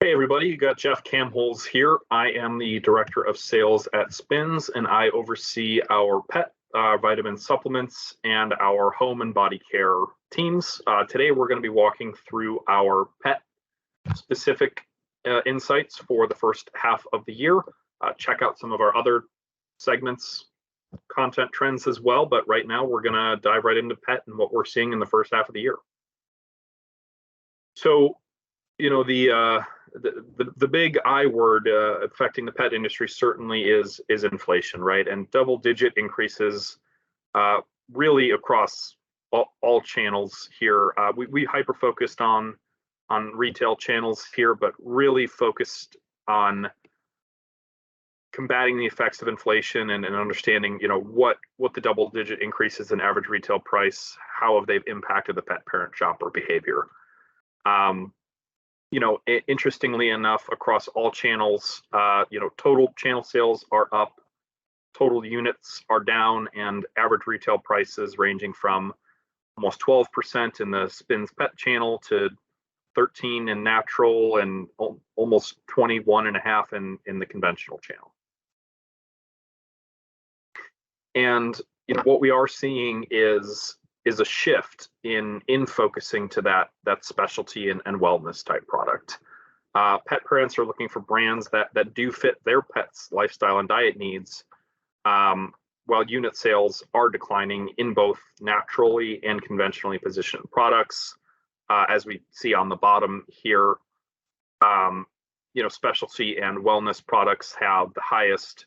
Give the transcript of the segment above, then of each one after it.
Hey everybody, you got Jeff Camholz here. I am the director of sales at Spins, and I oversee our pet vitamin supplements and our home and body care teams. Today we're going to be walking through our pet specific insights for the first half of the year. Check out some of our other segments, content trends as well, but right now we're going to dive right into pet and what we're seeing in the first half of the year. So, you know, the big I word affecting the pet industry certainly is inflation, right? And double-digit increases really across all channels here. We hyper focused on retail channels here, but really focused on combating the effects of inflation and understanding, what the double-digit increases in average retail price, how have they impacted the pet parent shopper behavior. Interestingly enough, across all channels, total channel sales are up, total units are down, and average retail prices ranging from almost 12% in the Spins Pet channel to 13 in natural and almost 21.5 in the conventional channel. And what we are seeing is a shift in focusing to that specialty and wellness type product. Pet parents are looking for brands that do fit their pets' lifestyle and diet needs, while unit sales are declining in both naturally and conventionally positioned products. As we see on the bottom here, specialty and wellness products have the highest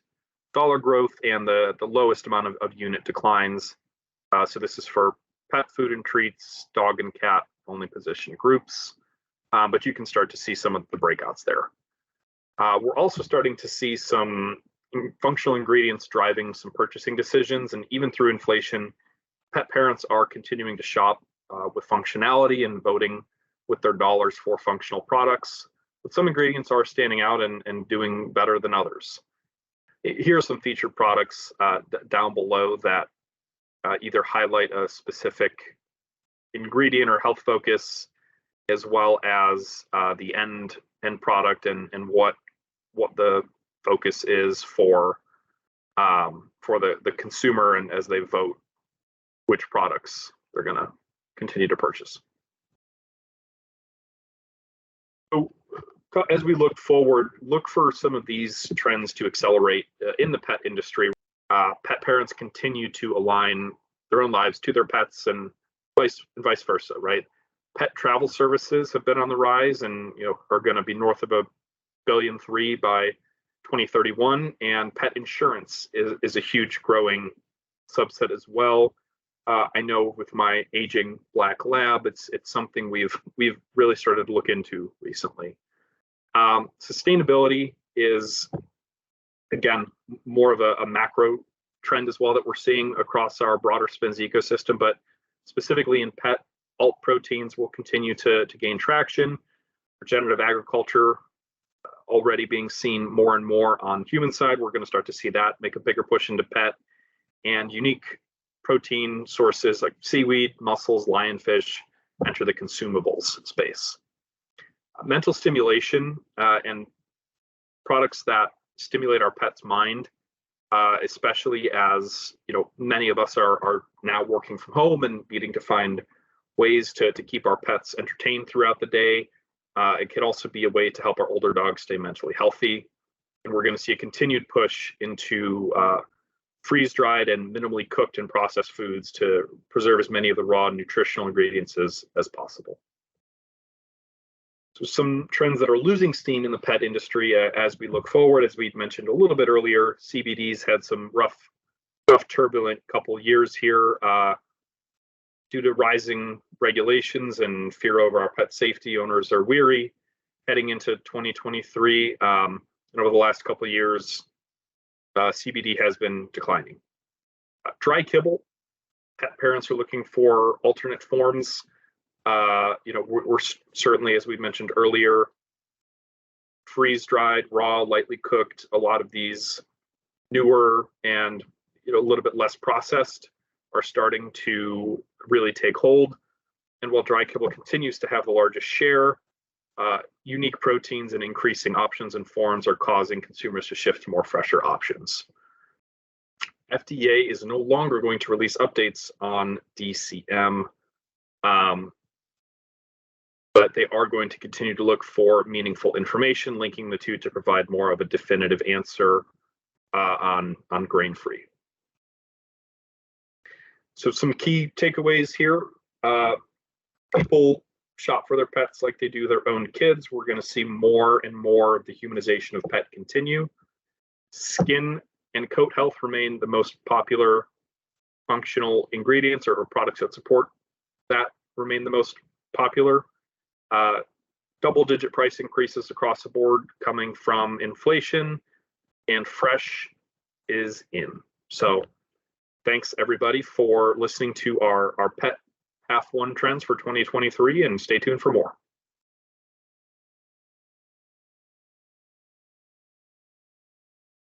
dollar growth and the lowest amount of unit declines. So this is for pet food and treats, dog and cat only position groups, but you can start to see some of the breakouts there. We're also starting to see some functional ingredients driving some purchasing decisions, and even through inflation, pet parents are continuing to shop with functionality and voting with their dollars for functional products, but some ingredients are standing out and doing better than others. Here are some featured products down below that either highlight a specific ingredient or health focus, as well as the end product and what the focus is for the consumer, and as they vote which products they're going to continue to purchase. So as we look forward, look for some of these trends to accelerate in the pet industry. Pet parents continue to align their own lives to their pets, and vice versa, right? Pet travel services have been on the rise, and are going to be north of $1.3 billion by 2031. And pet insurance is a huge growing subset as well. I know with my aging black lab, it's something we've really started to look into recently. Sustainability is, again, more of a macro trend as well that we're seeing across our broader Spins ecosystem, but specifically in pet, alt proteins will continue to gain traction. Regenerative agriculture already being seen more and more on human side. We're going to start to see that make a bigger push into pet, and unique protein sources like seaweed, mussels, lionfish enter the consumables space. Mental stimulation and products that stimulate our pet's mind, especially as many of us are now working from home and needing to find ways to keep our pets entertained throughout the day. It can also be a way to help our older dogs stay mentally healthy. And we're going to see a continued push into freeze-dried and minimally cooked and processed foods to preserve as many of the raw nutritional ingredients as possible. So some trends that are losing steam in the pet industry as we look forward, as we mentioned a little bit earlier, CBD's had some rough, turbulent couple years here due to rising regulations and fear over our pet safety. Owners are weary heading into 2023. And over the last couple of years, CBD has been declining. Dry kibble, pet parents are looking for alternate forms. We're certainly, as we mentioned earlier, freeze-dried, raw, lightly cooked. A lot of these newer and a little bit less processed are starting to really take hold. And while dry kibble continues to have the largest share, unique proteins and increasing options and forms are causing consumers to shift to more fresher options. FDA is no longer going to release updates on DCM, but they are going to continue to look for meaningful information linking the two to provide more of a definitive answer on grain-free. So some key takeaways here. People shop for their pets like they do their own kids. We're going to see more and more of the humanization of pet continue. Skin and coat health remain the most popular functional ingredients or products that support that remain the most popular. Double-digit price increases across the board coming from inflation, and fresh is in. So thanks everybody for listening to our pet Half One trends for 2023, and stay tuned for more.